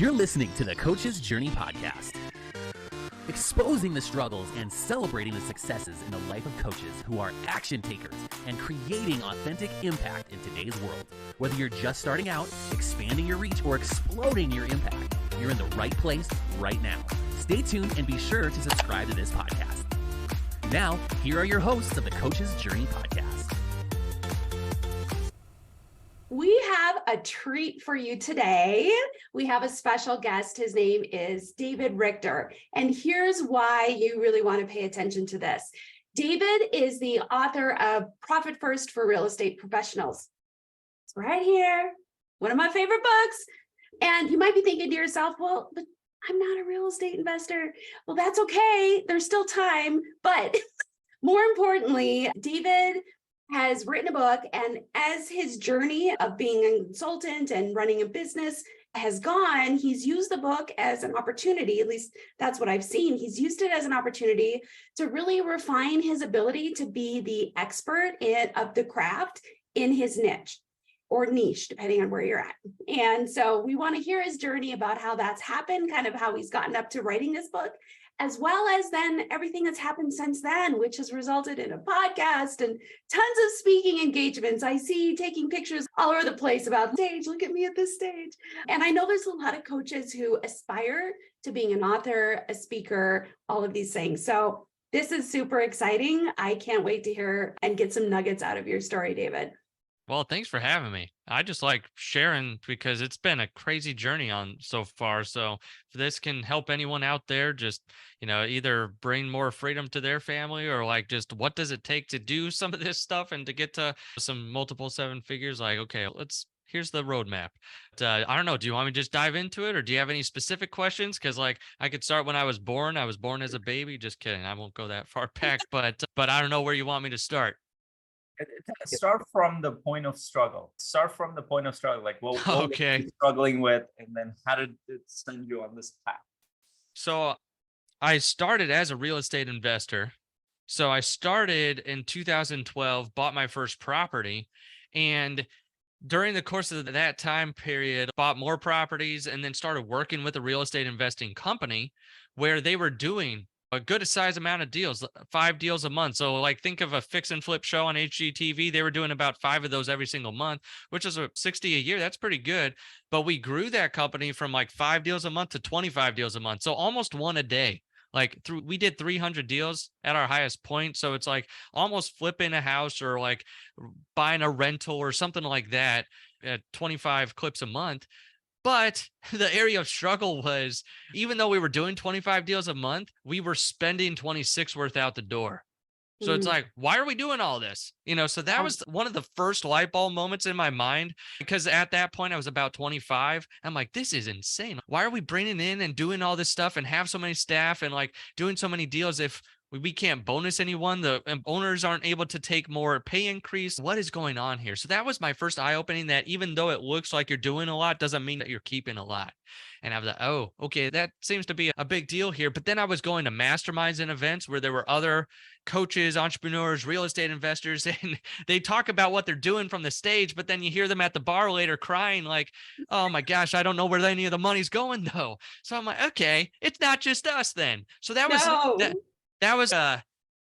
You're listening to the Coach's Journey podcast, exposing the struggles and celebrating the successes in the life of coaches who are action takers and creating authentic impact in today's world. Whether you're just starting out, expanding your reach, or exploding your impact, you're in the right place right now. Stay tuned and be sure to subscribe to this podcast. Now, here are your hosts of the Coach's Journey podcast. We have a treat for you today. We have a special guest. His name is David Richter. And here's why you really want to pay attention to this. David is the author of Profit First for Real Estate Professionals. It's right here, one of my favorite books. And you might be thinking to yourself, well, but I'm not a real estate investor. Well, that's okay. There's still time. But more importantly, David has written a book, and as his journey of being a consultant and running a business has gone, he's used the book as an opportunity, at least that's what I've seen. He's used it as an opportunity to really refine his ability to be the expert of the craft in his niche or niche, depending on where you're at. And so we want to hear his journey about how that's happened, kind of how he's gotten up to writing this book, as well as then everything that's happened since then, which has resulted in a podcast and tons of speaking engagements. I see you taking pictures all over the place about stage. Look at me at this stage. And I know there's a lot of coaches who aspire to being an author, a speaker, all of these things. So this is super exciting. I can't wait to hear and get some nuggets out of your story, David. Well, thanks for having me. I just like sharing because it's been a crazy journey on so far. So if this can help anyone out there, just, either bring more freedom to their family or like, just what does it take to do some of this stuff and to get to some multiple seven figures? Like, okay, here's the roadmap. I don't know. Do you want me to just dive into it, or do you have any specific questions? Because like I could start when I was born. I was born as a baby. Just kidding. I won't go that far back, but I don't know where you want me to start. Start from the point of struggle. Like what were you struggling with, and then how did it send you on this path? So I started as a real estate investor. So I started in 2012, bought my first property, and during the course of that time period, bought more properties and then started working with a real estate investing company where they were doing a good size amount of deals, 5 deals a month. So like think of a fix and flip show on HGTV. They were doing about 5 of those every single month, which is a 60 a year. That's pretty good. But we grew that company from like 5 deals a month to 25 deals a month. So almost one a day. We did 300 deals at our highest point. So it's like almost flipping a house or like buying a rental or something like that at 25 clips a month. But the area of struggle was, even though we were doing 25 deals a month, we were spending 26 worth out the door. So it's like, why are we doing all this? So that was one of the first light bulb moments in my mind, because at that point I was about 25. I'm like, this is insane. Why are we bringing in and doing all this stuff and have so many staff and like doing so many deals if we can't bonus anyone? The owners aren't able to take more pay increase. What is going on here? So that was my first eye-opening, that even though it looks like you're doing a lot, doesn't mean that you're keeping a lot. And I was like, oh, okay, that seems to be a big deal here. But then I was going to masterminds and events where there were other coaches, entrepreneurs, real estate investors, and they talk about what they're doing from the stage, but then you hear them at the bar later crying like, oh my gosh, I don't know where any of the money's going though. So I'm like, okay, it's not just us then. So that was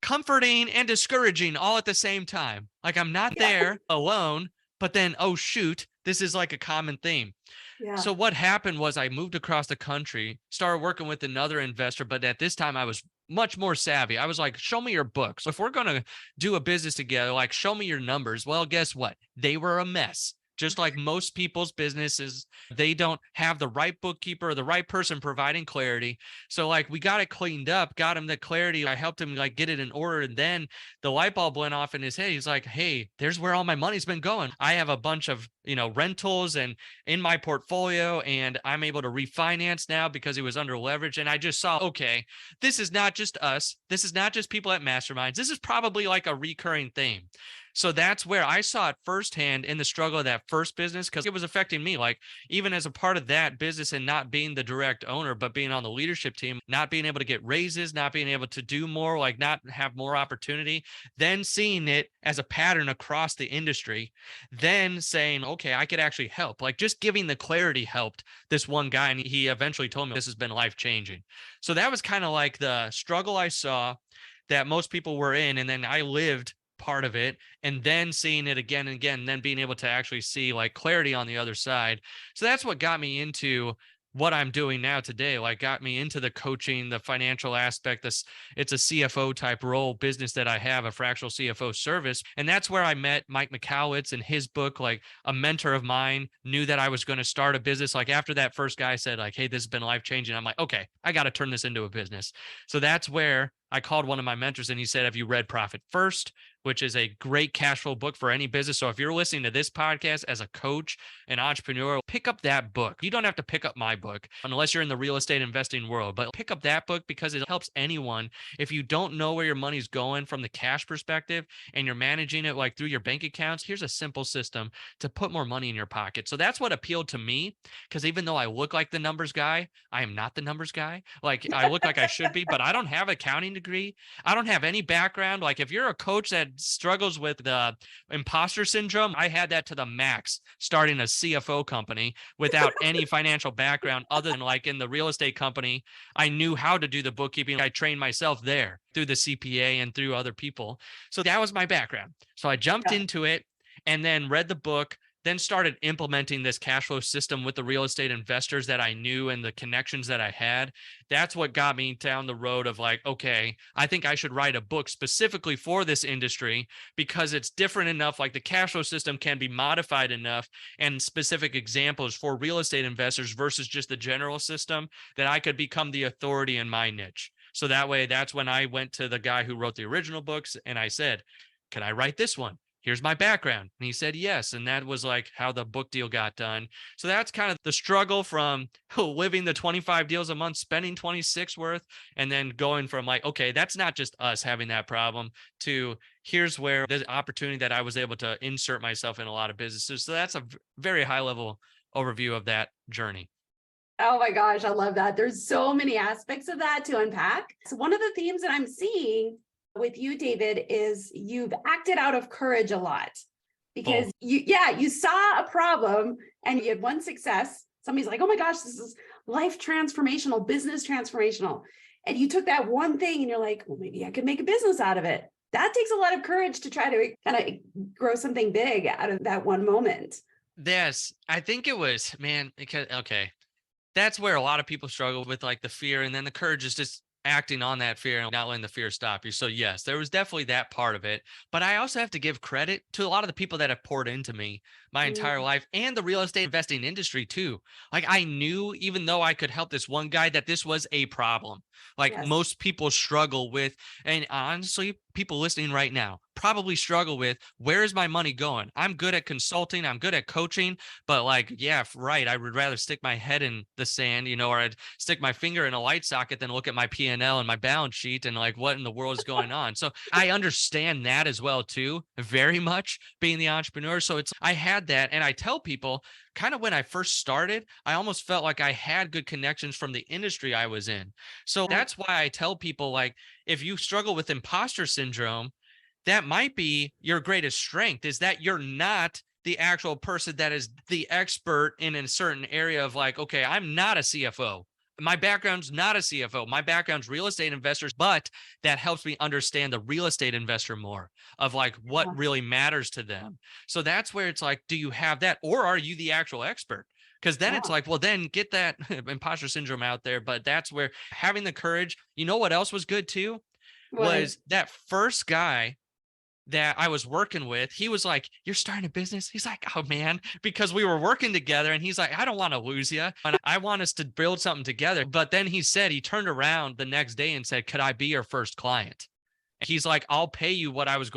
comforting and discouraging all at the same time. Like I'm not there alone, but then, oh shoot, this is like a common theme. Yeah. So what happened was I moved across the country, started working with another investor, but at this time I was much more savvy. I was like, show me your books. If we're going to do a business together, like show me your numbers. Well, guess what? They were a mess. Just like most people's businesses, they don't have the right bookkeeper or the right person providing clarity. So like we got it cleaned up, got him the clarity. I helped him like get it in order. And then the light bulb went off in his head. He's like, hey, there's where all my money's been going. I have a bunch of, rentals and in my portfolio, and I'm able to refinance now because he was under leverage. And I just saw, okay, this is not just us. This is not just people at masterminds. This is probably like a recurring theme. So that's where I saw it firsthand in the struggle of that first business, because it was affecting me. Like, even as a part of that business and not being the direct owner, but being on the leadership team, not being able to get raises, not being able to do more, like not have more opportunity, then seeing it as a pattern across the industry, then saying, okay, I could actually help. Like, just giving the clarity helped this one guy. And he eventually told me this has been life changing. So that was kind of like the struggle I saw that most people were in. And then I lived part of it, and then seeing it again and again, and then being able to actually see like clarity on the other side. So that's what got me into what I'm doing now today, like got me into the coaching, the financial aspect. It's a CFO type role business that I have, a fractional CFO service. And that's where I met Mike McCowitz, and his book, like a mentor of mine, knew that I was going to start a business. Like after that first guy said like, hey, this has been life changing, I'm like, okay, I got to turn this into a business. So that's where I called one of my mentors, and he said, have you read Profit First, which is a great cash flow book for any business? So if you're listening to this podcast as a coach, an entrepreneur, pick up that book. You don't have to pick up my book unless you're in the real estate investing world, but pick up that book because it helps anyone. If you don't know where your money's going from the cash perspective and you're managing it like through your bank accounts, here's a simple system to put more money in your pocket. So that's what appealed to me, because even though I look like the numbers guy, I am not the numbers guy. Like I look like I should be, but I don't have accounting degree. I don't have any background. Like if you're a coach that struggles with the imposter syndrome, I had that to the max starting a CFO company without any financial background other than like in the real estate company. I knew how to do the bookkeeping. I trained myself there through the CPA and through other people. So that was my background. So I jumped into it and then read the book, then started implementing this cash flow system with the real estate investors that I knew and the connections that I had. That's what got me down the road of like, okay, I think I should write a book specifically for this industry because it's different enough. Like the cash flow system can be modified enough and specific examples for real estate investors versus just the general system that I could become the authority in my niche. So that way, that's when I went to the guy who wrote the original books and I said, can I write this one? Here's my background. And he said, yes. And that was like how the book deal got done. So that's kind of the struggle from living the 25 deals a month, spending 26 worth, and then going from like, okay, that's not just us having that problem to here's where the opportunity that I was able to insert myself in a lot of businesses. So that's a very high level overview of that journey. Oh my gosh, I love that. There's so many aspects of that to unpack. So one of the themes that I'm seeing with you, David, is you've acted out of courage a lot because you saw a problem and you had one success. Somebody's like, oh my gosh, this is life transformational, business transformational. And you took that one thing and you're like, well, maybe I could make a business out of it. That takes a lot of courage to try to kind of grow something big out of that one moment. Yes, I think it was, man, because, okay, that's where a lot of people struggle with like the fear, and then the courage is just acting on that fear and not letting the fear stop you. So yes, there was definitely that part of it. But I also have to give credit to a lot of the people that have poured into me my entire life and the real estate investing industry too. Like I knew, even though I could help this one guy, that this was a problem. Like most people struggle with, and honestly, people listening right now probably struggle with, where is my money going? I'm good at consulting, I'm good at coaching, but like, yeah, right, I would rather stick my head in the sand, or I'd stick my finger in a light socket than look at my P&L and my balance sheet and like, what in the world is going on? So I understand that as well too, very much being the entrepreneur. So I had that, and I tell people, kind of when I first started, I almost felt like I had good connections from the industry I was in. So that's why I tell people, like, if you struggle with imposter syndrome, that might be your greatest strength, is that you're not the actual person that is the expert in a certain area of like, okay, I'm not a CFO. My background's not a CFO. My background's real estate investors, but that helps me understand the real estate investor more of like what really matters to them. So that's where it's like, do you have that, or are you the actual expert? Because then it's like, well, then get that imposter syndrome out there. But that's where having the courage, what else was good too? Was that first guy that I was working with, he was like, you're starting a business? He's like, oh man, because we were working together, and he's like, I don't want to lose you, and I want us to build something together. But then he turned around the next day and said, could I be your first client? He's like, I'll pay you what I was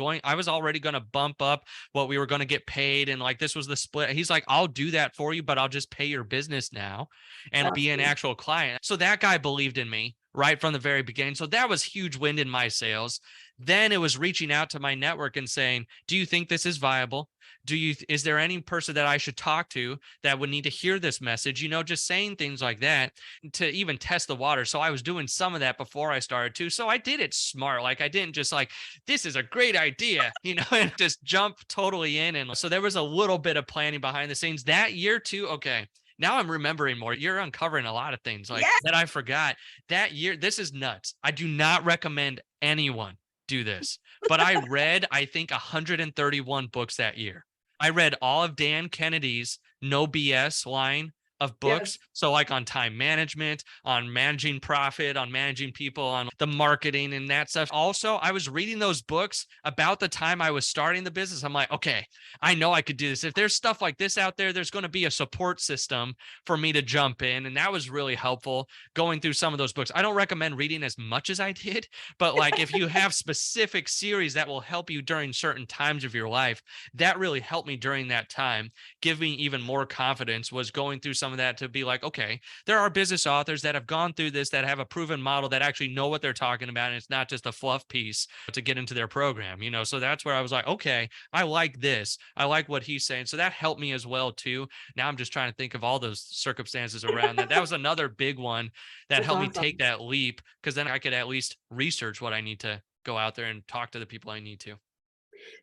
already going to bump up what we were going to get paid. And like, this was the split. He's like, I'll do that for you, but I'll just pay your business now and be an actual client. So that guy believed in me right from the very beginning. So that was huge wind in my sails. Then it was reaching out to my network and saying, do you think this is viable? Is there any person that I should talk to that would need to hear this message? Just saying things like that to even test the water. So I was doing some of that before I started too. So I did it smart. Like I didn't just like, this is a great idea, and just jump totally in. And so there was a little bit of planning behind the scenes that year too. Okay. Now I'm remembering more. You're uncovering a lot of things like that I forgot that year. This is nuts. I do not recommend anyone do this, but I read, I think 131 books that year. I read all of Dan Kennedy's No BS line of books. So like on time management, on managing profit, on managing people, on the marketing and that stuff. Also, I was reading those books about the time I was starting the business. I'm like, okay, I know I could do this. If there's stuff like this out there, there's going to be a support system for me to jump in. And that was really helpful going through some of those books. I don't recommend reading as much as I did, but like if you have specific series that will help you during certain times of your life, that really helped me during that time. Give me even more confidence was going through some of that to be like, okay, there are business authors that have gone through this, that have a proven model, that actually know what they're talking about. And it's not just a fluff piece to get into their program, So that's where I was like, okay, I like this. I like what he's saying. So that helped me as well too. Now I'm just trying to think of all those circumstances around that. That was another big one that helped me take that leap, because then I could at least research what I need to go out there and talk to the people I need to.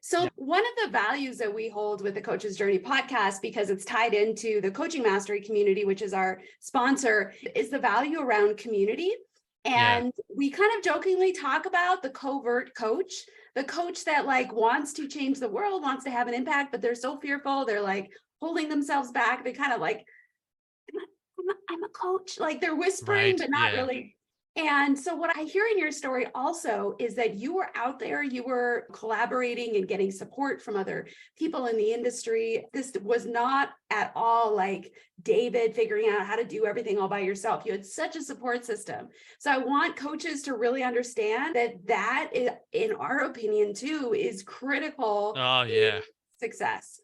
So one of the values that we hold with the Coach's Journey podcast, because it's tied into the Coaching Mastery community, which is our sponsor, is the value around community. And we kind of jokingly talk about the covert coach, the coach that like wants to change the world, wants to have an impact, but they're so fearful. They're like holding themselves back. They kind of like, I'm a coach, like they're whispering, but not really. And so what I hear in your story also is that you were out there, you were collaborating and getting support from other people in the industry. This was not at all like David figuring out how to do everything all by yourself. You had such a support system. So I want coaches to really understand that is, in our opinion too, is critical to success.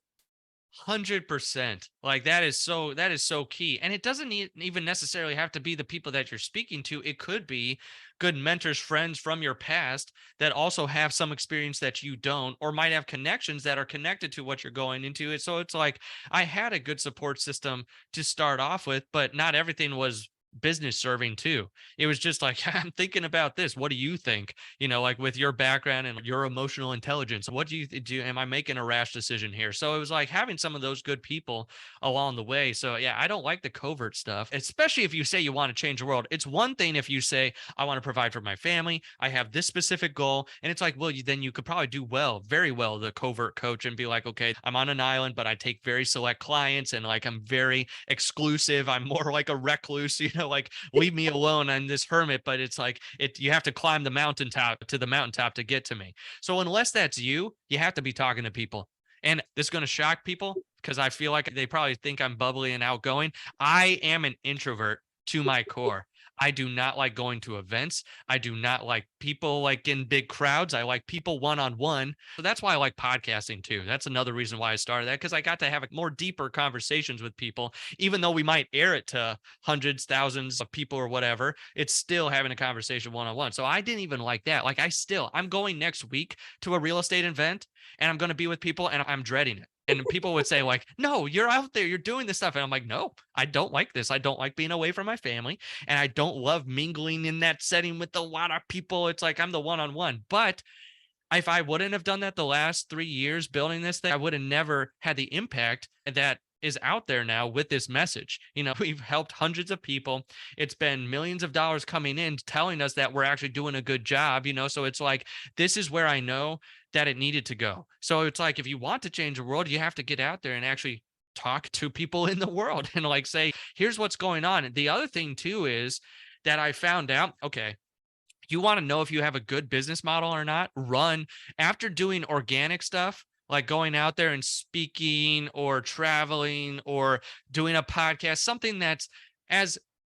100%. Like that is so key. And it doesn't even necessarily have to be the people that you're speaking to. It could be good mentors, friends from your past that also have some experience that you don't, or might have connections that are connected to what you're going into. So it's like, I had a good support system to start off with, but not everything was business serving too. It was just like, I'm thinking about this. What do you think? Like with your background and your emotional intelligence, what do you do? Am I making a rash decision here? So it was like having some of those good people along the way. So yeah, I don't like the covert stuff, especially if you say you want to change the world. It's one thing if you say, I want to provide for my family, I have this specific goal. And it's like, well, then you could probably do very well, the covert coach, and be like, okay, I'm on an island, but I take very select clients and like, I'm very exclusive. I'm more like a recluse, like leave me alone. I'm this hermit, but it's like you have to climb the mountaintop to get to me. So unless that's you have to be talking to people. And this is going to shock people because I feel like they probably think I'm bubbly and outgoing. I am an introvert to my core. I do not like going to events. I do not like people like in big crowds. I like people one-on-one. So that's why I like podcasting too. That's another reason why I started that, because I got to have more deeper conversations with people. Even though we might air it to hundreds, thousands of people or whatever, it's still having a conversation one-on-one. So I didn't even like that. Like I'm going next week to a real estate event and I'm going to be with people and I'm dreading it. And people would say like, no, you're out there, you're doing this stuff. And I'm like, no, I don't like this. I don't like being away from my family. And I don't love mingling in that setting with a lot of people. It's like, I'm the one-on-one. But if I wouldn't have done that the last 3 years building this thing, I would have never had the impact that is out there now with this message. We've helped hundreds of people. It's been millions of dollars coming in telling us that we're actually doing a good job, so it's like, this is where I know that it needed to go. So it's like, if you want to change the world, you have to get out there and actually talk to people in the world and like say, here's what's going on. And the other thing too is that I found out, okay, you want to know if you have a good business model or not, after doing organic stuff, like going out there and speaking or traveling or doing a podcast, something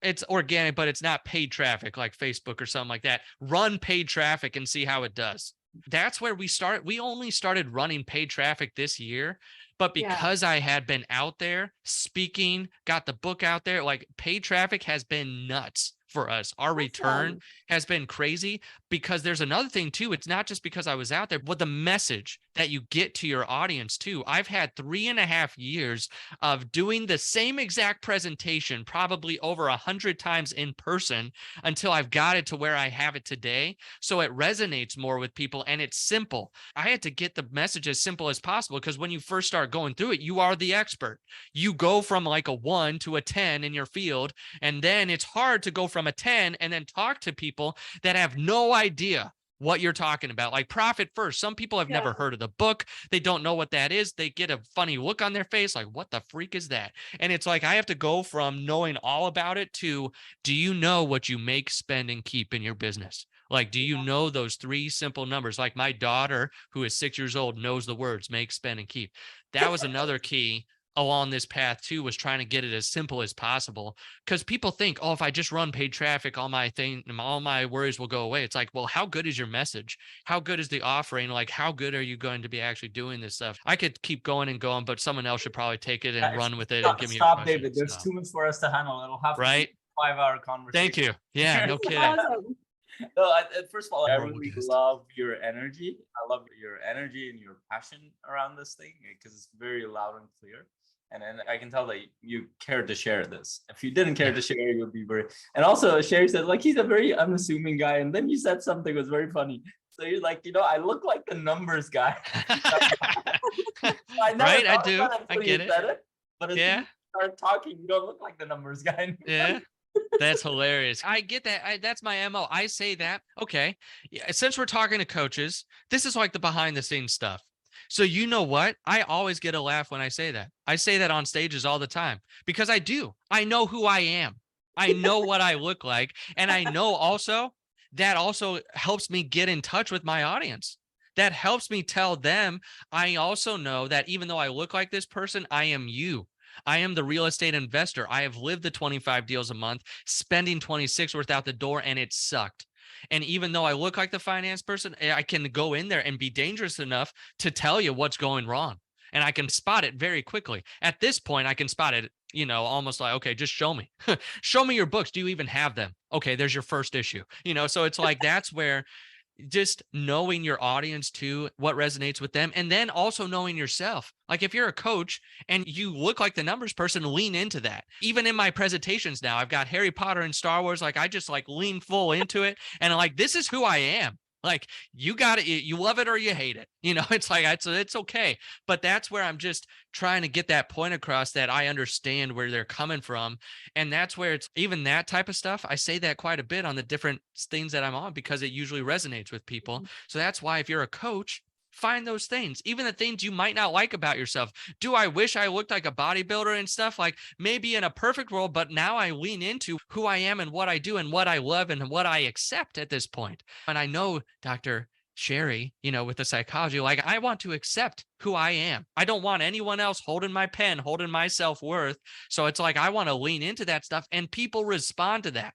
it's organic, but it's not paid traffic like Facebook or something like that. Run paid traffic and see how it does. That's where we only started running paid traffic this year. But because I had been out there speaking, got the book out there, like paid traffic has been nuts for us. Our return has been crazy because there's another thing too. It's not just because I was out there, but the message that you get to your audience too. I've had 3.5 years of doing the same exact presentation, probably over 100 times in person, until I've got it to where I have it today. So it resonates more with people and it's simple. I had to get the message as simple as possible because when you first start going through it, you are the expert. You go from like a 1 to a 10 in your field, and then it's hard to go from a 10 and then talk to people that have no idea what you're talking about. Like Profit First. Some people have never heard of the book. They don't know what that is. They get a funny look on their face like, what the freak is that? And it's like, I have to go from knowing all about it to, do you know what you make, spend, and keep in your business? Like, do you know those 3 simple numbers? Like my daughter, who is 6 years old, knows the words make, spend, and keep. That was another key along this path too, was trying to get it as simple as possible. Because people think, oh, if I just run paid traffic, all my worries will go away. It's like, well, how good is your message? How good is the offering? Like, how good are you going to be actually doing this stuff? I could keep going and going, but someone else should probably take it and run with it and give me a question. David. There's too much for us to handle. It'll have to be a 5-hour conversation. Thank you. Yeah, no kidding. Awesome. No, first of all, I really love your energy. I love your energy and your passion around this thing because it's very loud and clear. And then I can tell that you care to share this. If you didn't care to share, you'll be very. And also, Sherry said, like, he's a very unassuming guy. And then you said something that was very funny. So you're like, I look like the numbers guy. I do. I get it. But as you start talking, you don't look like the numbers guy. Yeah. That's hilarious. I get that. That's my MO. I say that. Okay. Yeah, since we're talking to coaches, this is like the behind the scenes stuff. So you know what? I always get a laugh when I say that. I say that on stages all the time because I do. I know who I am. I know what I look like. And I know also that also helps me get in touch with my audience. That helps me tell them. I also know that even though I look like this person, I am you. I am the real estate investor. I have lived the 25 deals a month, spending 26 worth out the door, and it sucked. And even though I look like the finance person, I can go in there and be dangerous enough to tell you what's going wrong. And I can spot it very quickly. At this point, I can spot it, almost like, okay, just show me. Show me your books. Do you even have them? Okay, there's your first issue. So it's like that's where just knowing your audience too, what resonates with them, and then also knowing yourself. Like if you're a coach and you look like the numbers person, lean into that. Even in my presentations now, I've got Harry Potter and Star Wars. Like I just like lean full into it. And I'm like, this is who I am. Like you got it. You love it or you hate it. It's like, it's okay. But that's where I'm just trying to get that point across that I understand where they're coming from. And that's where it's even that type of stuff. I say that quite a bit on the different things that I'm on because it usually resonates with people. So that's why if you're a coach, find those things, even the things you might not like about yourself. Do I wish I looked like a bodybuilder and stuff? Like maybe in a perfect world, but now I lean into who I am and what I do and what I love and what I accept at this point. And I know Dr. Sherry, with the psychology, like I want to accept who I am. I don't want anyone else holding my pen, holding my self-worth. So it's like, I want to lean into that stuff and people respond to that.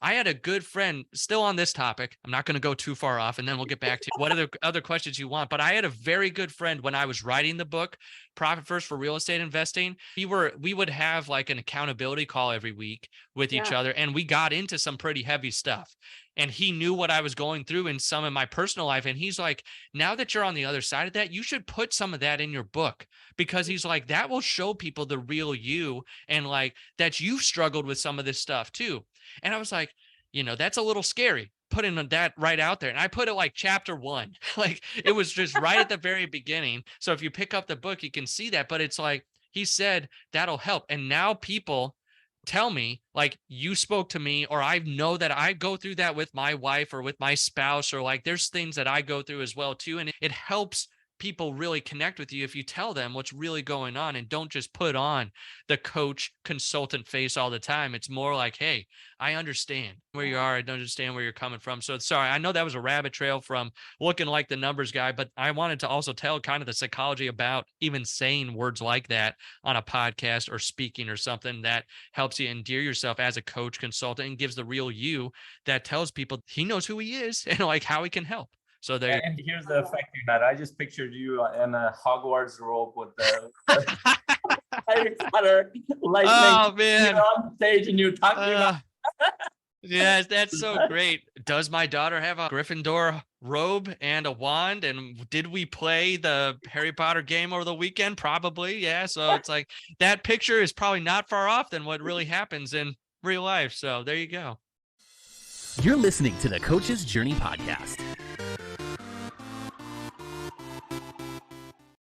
I had a good friend still on this topic. I'm not going to go too far off and then we'll get back to what other questions you want. But I had a very good friend when I was writing the book, Profit First for Real Estate Investing. We would have like an accountability call every week with each other. And we got into some pretty heavy stuff. And he knew what I was going through in some of my personal life. And he's like, now that you're on the other side of that, you should put some of that in your book because he's like, that will show people the real you and like that you've struggled with some of this stuff too. And I was like, that's a little scary putting that right out there. And I put it like chapter 1, like it was just right at the very beginning. So if you pick up the book, you can see that, but it's like, he said, that'll help. And now people tell me like you spoke to me, or I know that I go through that with my wife or with my spouse, or like there's things that I go through as well too. And it helps people really connect with you if you tell them what's really going on and don't just put on the coach consultant face all the time. It's more like, hey, I understand where you are. I don't understand where you're coming from. So sorry, I know that was a rabbit trail from looking like the numbers guy, but I wanted to also tell kind of the psychology about even saying words like that on a podcast or speaking or something that helps you endear yourself as a coach consultant and gives the real you that tells people he knows who he is and like how he can help. So there. And here's the effect in that. I just pictured you in a Hogwarts robe with the Harry Potter lightning on stage, and you're talking about. Yes, that's so great. Does my daughter have a Gryffindor robe and a wand? And did we play the Harry Potter game over the weekend? Probably, yeah. So it's like that picture is probably not far off than what really happens in real life. So there you go. You're listening to the Coach's Journey podcast.